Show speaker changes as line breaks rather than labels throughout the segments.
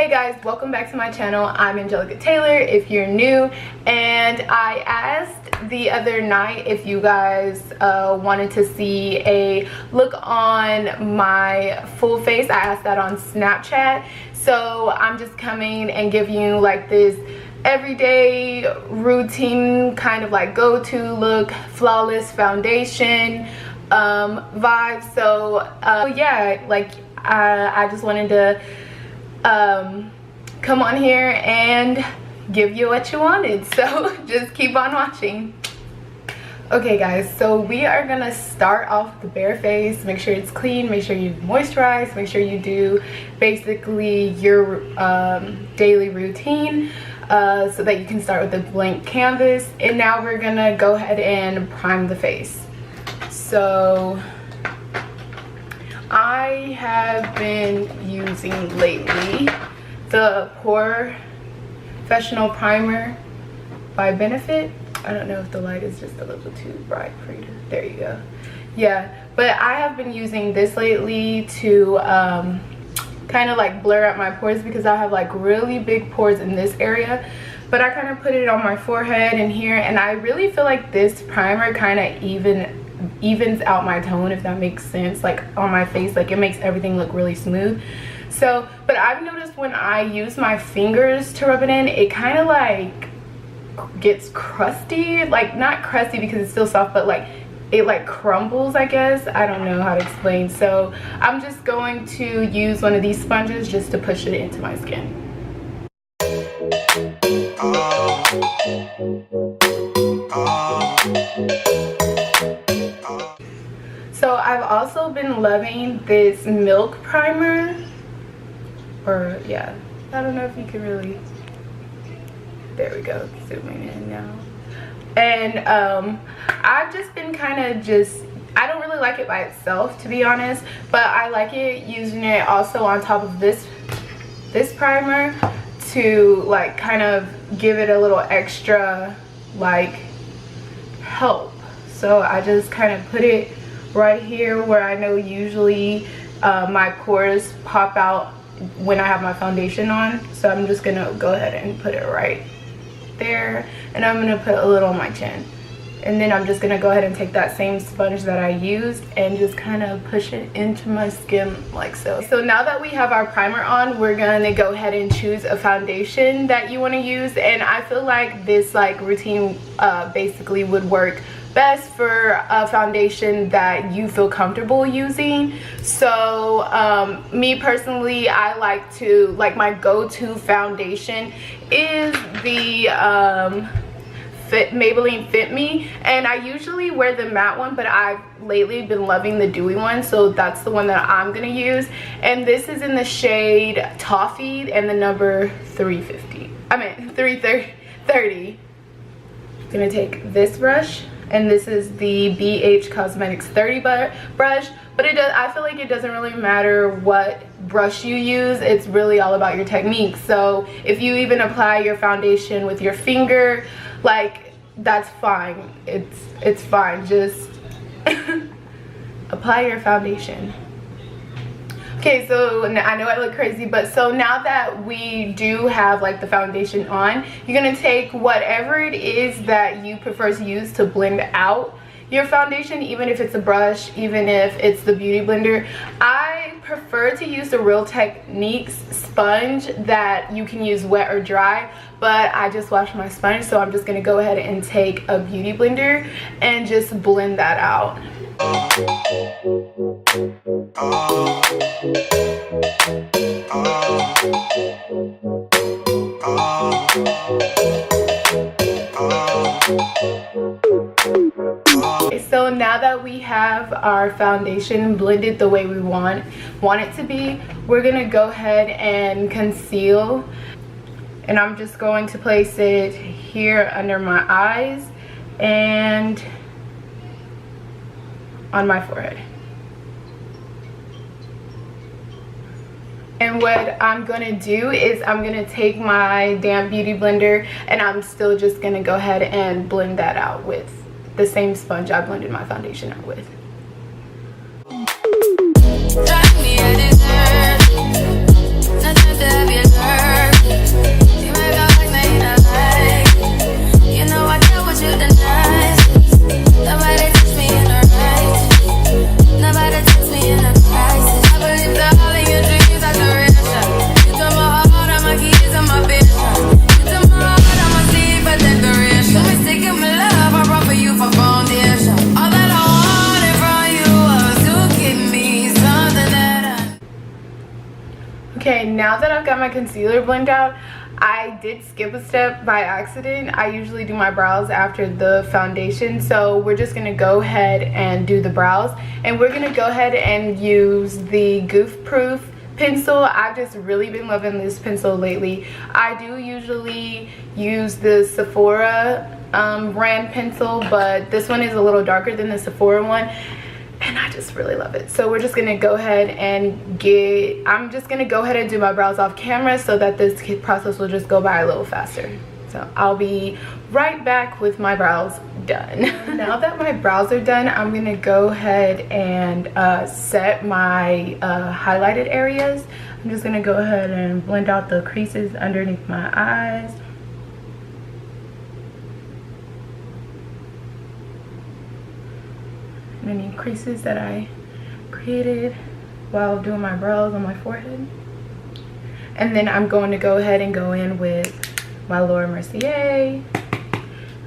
Hey guys, welcome back to my channel. I'm Angelica Taylor if you're new, and I asked the other night if you guys wanted to see a look on my full face. I asked that on Snapchat, so I'm just coming and giving you like this everyday routine kind of like go-to look, flawless foundation vibe. So yeah, like I just wanted to come on here and give you what you wanted, so just keep on watching. Okay guys, so we are gonna start off with the bare face. Make sure it's clean, make sure you moisturize, make sure you do basically your daily routine so that you can start with a blank canvas. And now we're gonna go ahead and prime the face. So I have been using lately the Professional Primer by Benefit. I don't know if the light is just a little too bright for you. There you go. Yeah, but I have been using this lately to kind of like blur out my pores, because I have like really big pores in this area. But I kind of put it on my forehead and here, and I really feel like this primer kind of evens out my tone, if that makes sense, like on my face. Like it makes everything look really smooth. So but I've noticed when I use my fingers to rub it in, it kind of like gets crusty. Like not crusty because it's still soft, but like it like crumbles, I guess. I don't know how to explain. So I'm just going to use one of these sponges just to push it into my skin. So I've also been loving this Milk primer, or yeah, I don't know if you can really, there we go, zooming in now. And I've just been kind of I don't really like it by itself, to be honest, but I like it using it also on top of this primer to like kind of give it a little extra like help. So I just kind of put it right here where I know usually my pores pop out when I have my foundation on. So I'm just gonna go ahead and put it right there, and I'm gonna put a little on my chin, and then I'm just gonna go ahead and take that same sponge that I used and just kind of push it into my skin like so. So now that we have our primer on, we're gonna go ahead and choose a foundation that you want to use. And I feel like this like routine basically would work best for a foundation that you feel comfortable using. So me personally, I like to, like, my go-to foundation is the Maybelline Fit Me, and I usually wear the matte one, but I've lately been loving the dewy one, so that's the one that I'm gonna use. And this is in the shade Toffee and the number 330. I'm gonna take this brush, and this is the BH Cosmetics 30 brush, but I feel like it doesn't really matter what brush you use. It's really all about your technique. So if you even apply your foundation with your finger, like, that's fine. It's fine. Just apply your foundation. Okay, so I know I look crazy, but so now that we do have like the foundation on, you're gonna take whatever it is that you prefer to use to blend out your foundation, even if it's a brush, even if it's the beauty blender. I prefer to use the Real Techniques sponge that you can use wet or dry, but I just washed my sponge, so I'm just gonna go ahead and take a beauty blender and just blend that out. So now that we have our foundation blended the way we want it to be, we're gonna go ahead and conceal, and I'm just going to place it here under my eyes and on my forehead. And what I'm gonna do is I'm gonna take my damp beauty blender, and I'm still just gonna go ahead and blend that out with the same sponge I blended my foundation out with. Nothing to have you learn. Okay, now that I've got my concealer blended out, I did skip a step by accident. I usually do my brows after the foundation, so we're just gonna go ahead and do the brows, and we're gonna go ahead and use the Goof Proof pencil. I've just really been loving this pencil lately. I do usually use the Sephora brand pencil, but this one is a little darker than the Sephora one, and I just really love it. So we're just gonna go ahead and I'm just gonna go ahead and do my brows off camera so that this process will just go by a little faster. So I'll be right back with my brows done. Now that my brows are done, I'm gonna go ahead and set my highlighted areas. I'm just gonna go ahead and blend out the creases underneath my eyes. Any creases that I created while doing my brows on my forehead. And then I'm going to go ahead and go in with my Laura Mercier,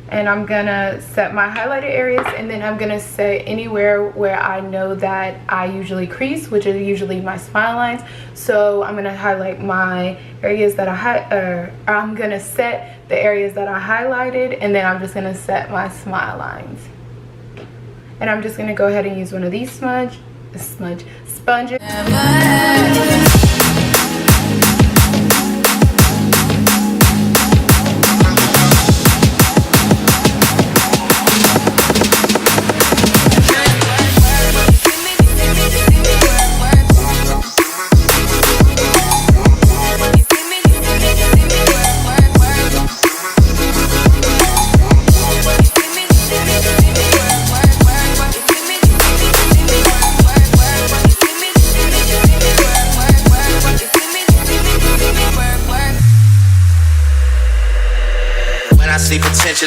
and I'm gonna set my highlighted areas, and then I'm gonna set anywhere where I know that I usually crease, which is usually my smile lines. So I'm gonna highlight my areas that I'm gonna set the areas that I highlighted, and then I'm just gonna set my smile lines. And I'm just gonna go ahead and use one of these sponges.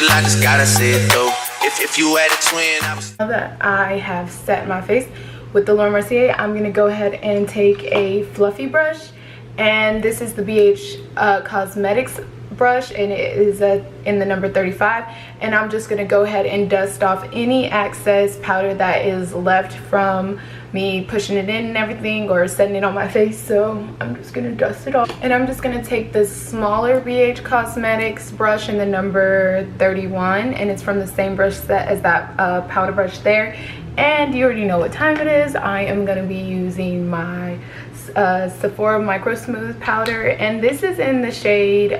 I just gotta see it though. If you had a twin,
now that I have set my face with the Laura Mercier, I'm gonna go ahead and take a fluffy brush, and this is the BH Cosmetics brush, and it is in the number 35, and I'm just gonna go ahead and dust off any excess powder that is left from me pushing it in and everything, or setting it on my face. So I'm just gonna dust it off, and I'm just gonna take this smaller BH Cosmetics brush in the number 31, and it's from the same brush set as that powder brush there. And you already know what time it is. I am gonna be using my Sephora Micro Smooth powder, and this is in the shade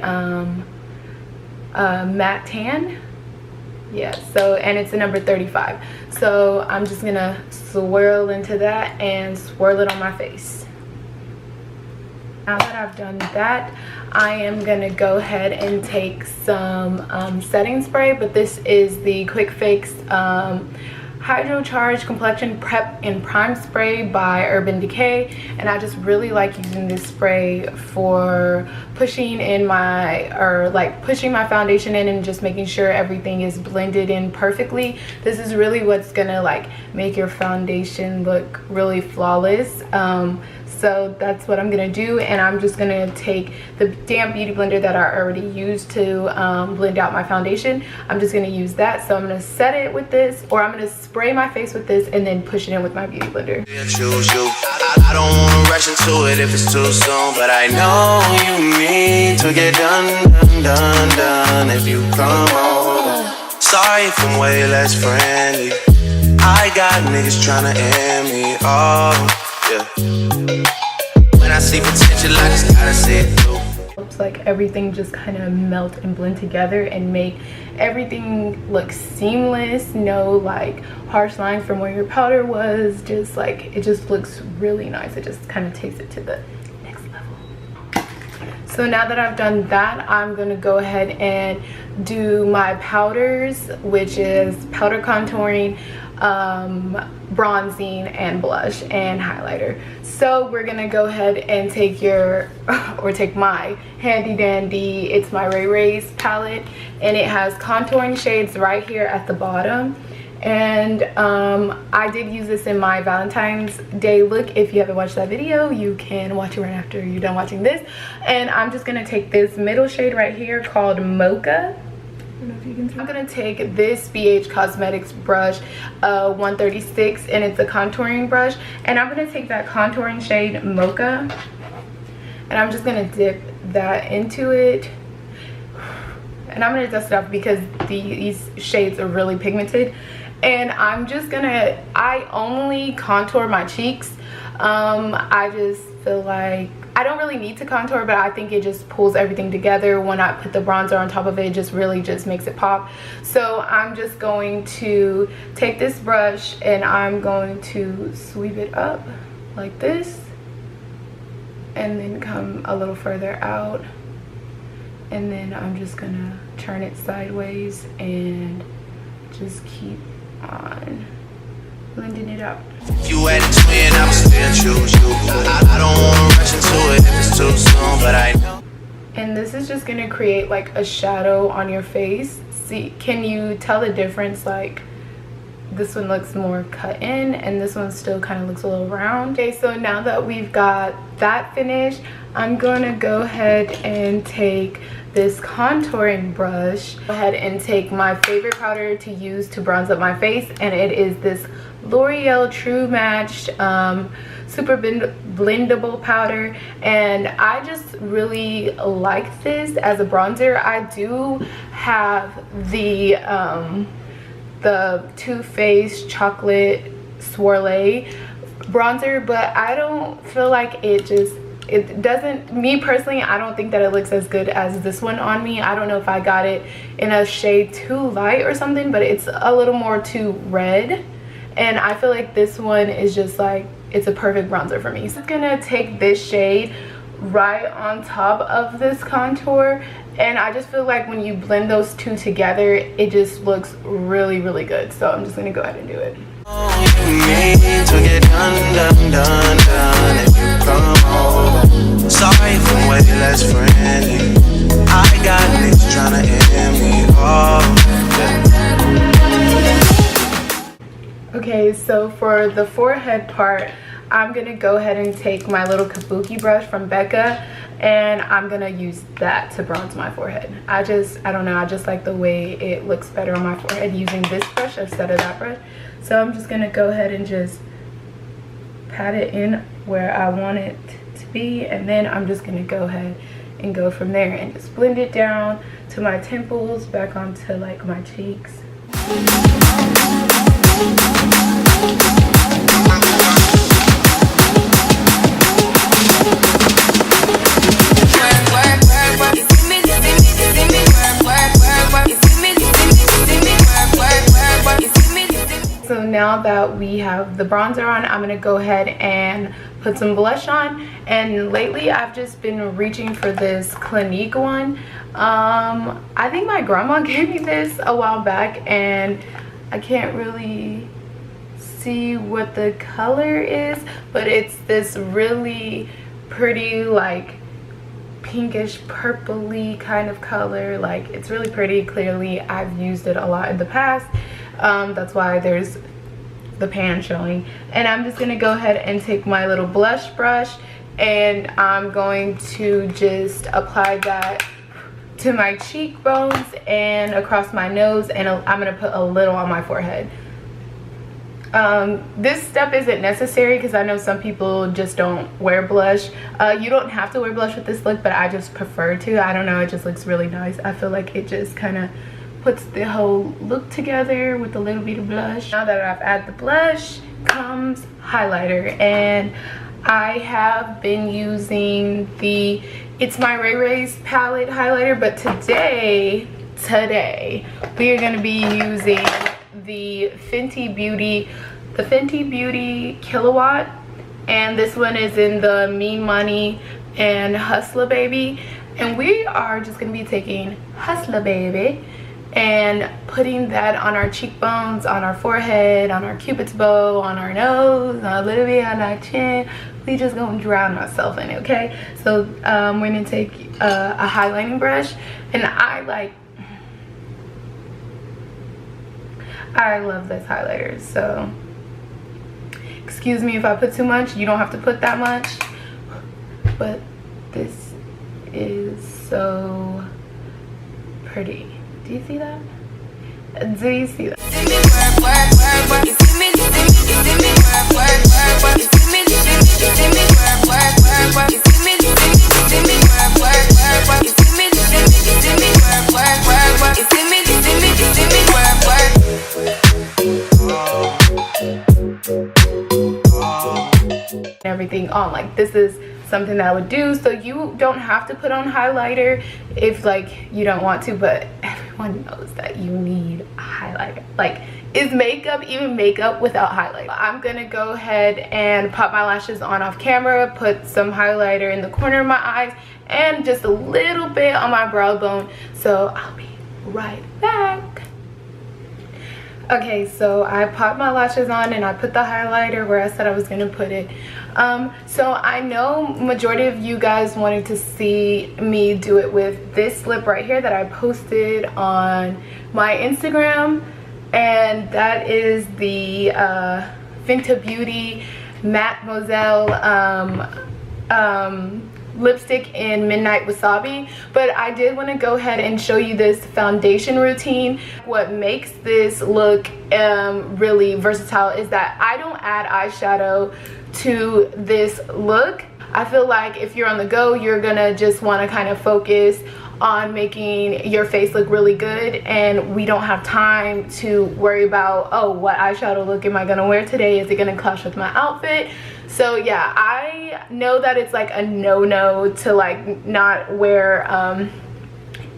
Matte Tan. Yeah, so, and it's the number 35. So I'm just gonna swirl into that and swirl it on my face. Now that I've done that, I am gonna go ahead and take some setting spray, but this is the Quick Fix Hydro Charge Complexion Prep and Prime Spray by Urban Decay, and I just really like using this spray for pushing in pushing my foundation in and just making sure everything is blended in perfectly. This is really what's gonna make your foundation look really flawless. So that's what I'm gonna do, and I'm just gonna take the damp beauty blender that I already used to blend out my foundation. I'm just gonna use that. So I'm gonna set it with this, or I'm gonna spray my face with this and then push it in with my beauty blender.
I don't wanna rush into it if it's too soon, but I know you need to get done if you come over. Sorry if I'm way less friendly. I got niggas tryna end me off. When I see potential, I just gotta see it through.
Helps everything just kind of melt and blend together and make everything look seamless. No harsh lines from where your powder was. Just it just looks really nice. It just kind of takes it to the next level. So now that I've done that, I'm gonna go ahead and do my powders, which is powder contouring, bronzing, and blush and highlighter. So we're gonna go ahead and take take my handy dandy, it's my Ray Ray's palette, and it has contouring shades right here at the bottom. And I did use this in my Valentine's Day look. If you haven't watched that video, you can watch it right after you're done watching this. And I'm just gonna take this middle shade right here called Mocha. I don't know if you can see. I'm gonna take this BH Cosmetics brush, 136, and it's a contouring brush. And I'm gonna take that contouring shade Mocha, and I'm just gonna dip that into it, and I'm gonna dust it off because these shades are really pigmented. And I'm just gonna, I only contour my cheeks. I just feel like I don't really need to contour, but I think it just pulls everything together. When I put the bronzer on top of it, it just really just makes it pop. So I'm just going to take this brush and I'm going to sweep it up like this, and then come a little further out, and then I'm just gonna turn it sideways and just keep on blending it out.
You had a twin, I would still choose you. I don't want to rush into it if it's too soon, but I know.
And this is just gonna create like a shadow on your face. See, can you tell the difference? Like, this one looks more cut in and this one still kind of looks a little round. Okay, so now that we've got that finished, I'm gonna go ahead and take this contouring brush, go ahead and take my favorite powder to use to bronze up my face, and it is this L'Oreal True Match super blendable powder. And I just really like this as a bronzer. I do have the Too Faced Chocolate Swirl bronzer, but I don't feel like it doesn't, me personally, I don't think that it looks as good as this one on me. I don't know if I got it in a shade too light or something, but it's a little more too red, and I feel like this one is just like, it's a perfect bronzer for me. So I'm gonna take this shade right on top of this contour, and I just feel like when you blend those two together, it just looks really, really good. So I'm just gonna go ahead and do it.
Sorry if I'm way less friendly. I got niggas tryna end me off.
Okay, so for the forehead part, I'm gonna go ahead and take my little kabuki brush from Becca, and I'm gonna use that to bronze my forehead. I don't know, I just like the way it looks better on my forehead using this brush instead of that brush. So I'm just gonna go ahead and just pat it in where I want it to be, and then I'm just gonna go ahead and go from there and just blend it down to my temples, back onto like my cheeks. So now that we have the bronzer on, I'm gonna go ahead and put some blush on. And lately I've just been reaching for this Clinique one. I think my grandma gave me this a while back, and I can't really see what the color is, but it's this really pretty like pinkish purpley kind of color. Like, it's really pretty. Clearly I've used it a lot in the past, that's why there's the pan showing. And I'm just gonna go ahead and take my little blush brush, and I'm going to just apply that to my cheekbones and across my nose, and I'm gonna put a little on my forehead. This step isn't necessary because I know some people just don't wear blush. You don't have to wear blush with this look, but I just prefer to. I don't know, it just looks really nice. I feel like it just kind of puts the whole look together with a little bit of blush. Now that I've added the blush comes highlighter, and I have been using the It's My Ray Ray's palette highlighter, but today we are going to be using the Fenty Beauty Kilowatt, and this one is in the Mean Money and Hustler Baby, and we are just going to be taking Hustler Baby and putting that on our cheekbones, on our forehead, on our cupid's bow, on our nose, a little bit on our chin. We just gonna drown ourselves in it, okay? So we're gonna take a highlighting brush, and I love this highlighter, so excuse me if I put too much. You don't have to put that much, but this is so pretty. Do you see that? Do you see that? anything on. Like, this is something that I would do. So you don't have to put on highlighter if like you don't want to, but everyone knows that you need a highlighter. Like, is makeup even makeup without highlighter? I'm gonna go ahead and pop my lashes on off camera, put some highlighter in the corner of my eyes and just a little bit on my brow bone. So I'll be right back. Okay, so I popped my lashes on and I put the highlighter where I said I was gonna put it. So I know majority of you guys wanted to see me do it with this lip right here that I posted on my Instagram, and that is the Vinta Beauty Mademoiselle lipstick in Midnight Wasabi. But I did want to go ahead and show you this foundation routine. What makes this look really versatile is that I don't add eyeshadow to this look. I feel like if you're on the go, you're gonna just want to kind of focus on making your face look really good, and we don't have time to worry about, oh, what eyeshadow look am I gonna wear today? Is it gonna clash with my outfit? So yeah, I know that it's like a no-no to like not wear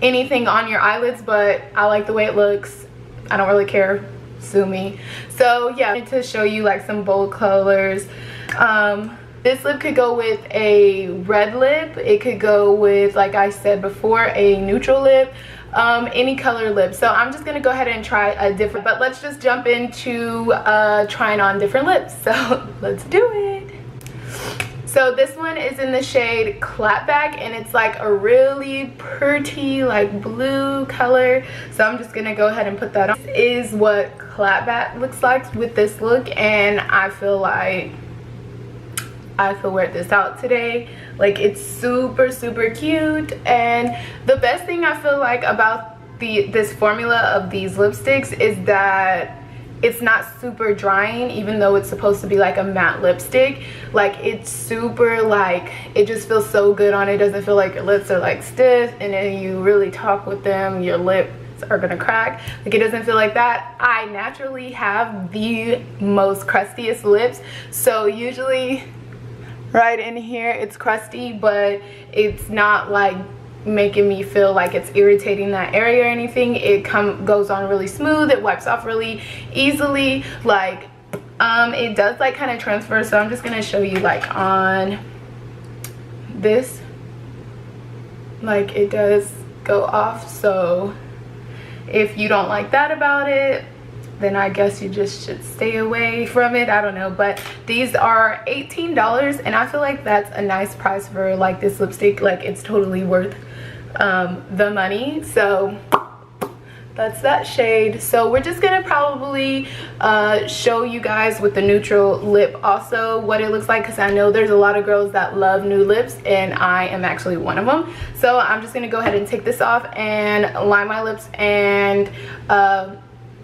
anything on your eyelids, but I like the way it looks. I don't really care, sue me. So yeah, I wanted to show you like some bold colors. This lip could go with a red lip. It could go with, like I said before, a neutral lip. Any color lip. So I'm just gonna go ahead and try a different, but let's just jump into trying on different lips. So let's do it. So this one is in the shade Clapback, and it's like a really pretty like blue color. So I'm just gonna go ahead and put that on. This is what Clapback looks like with this look, and I feel like I could wear this out today. Like, it's super cute. And the best thing I feel like about this formula of these lipsticks is that it's not super drying, even though it's supposed to be like a matte lipstick. Like, it's super, like, it just feels so good on. It doesn't feel like your lips are like stiff, and then you really talk with them, your lips are gonna crack. Like, it doesn't feel like that. I naturally have the most crustiest lips, so usually right in here it's crusty, but it's not like making me feel like it's irritating that area or anything. It goes on really smooth. It wipes off really easily. Like, it does like kind of transfer. So I'm just gonna show you like on this, like it does go off. So if you don't like that about it, then I guess you just should stay away from it. I don't know, but these are $18, and I feel like that's a nice price for like this lipstick. Like, it's totally worth the money. So that's that shade. So we're just gonna probably show you guys with the neutral lip also what it looks like, because I know there's a lot of girls that love nude lips, and I am actually one of them. So I'm just gonna go ahead and take this off and line my lips and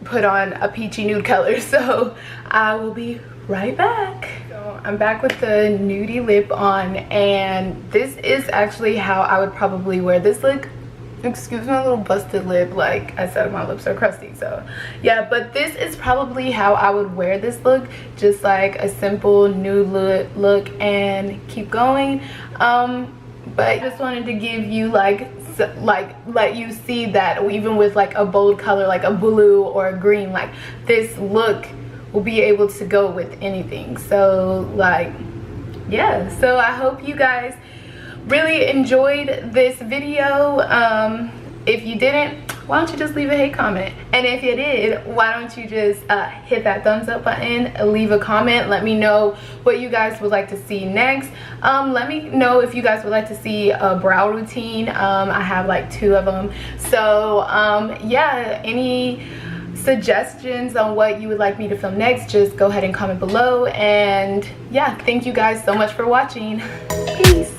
put on a peachy nude color. So I will be right back. So I'm back with the nudie lip on, and this is actually how I would probably wear this look. Excuse my little busted lip. Like I said, my lips are crusty, so yeah, but this is probably how I would wear this look. Just like a simple nude look and keep going. But I just wanted to give you like let you see that even with like a bold color like a blue or a green, like this look will be able to go with anything. So like, yeah, so I hope you guys really enjoyed this video. If you didn't, why don't you just leave a hate comment? And if you did, why don't you just hit that thumbs up button, leave a comment, let me know what you guys would like to see next. Let me know if you guys would like to see a brow routine. I have like 2 of them. So yeah, any suggestions on what you would like me to film next, just go ahead and comment below. And yeah, thank you guys so much for watching. Peace.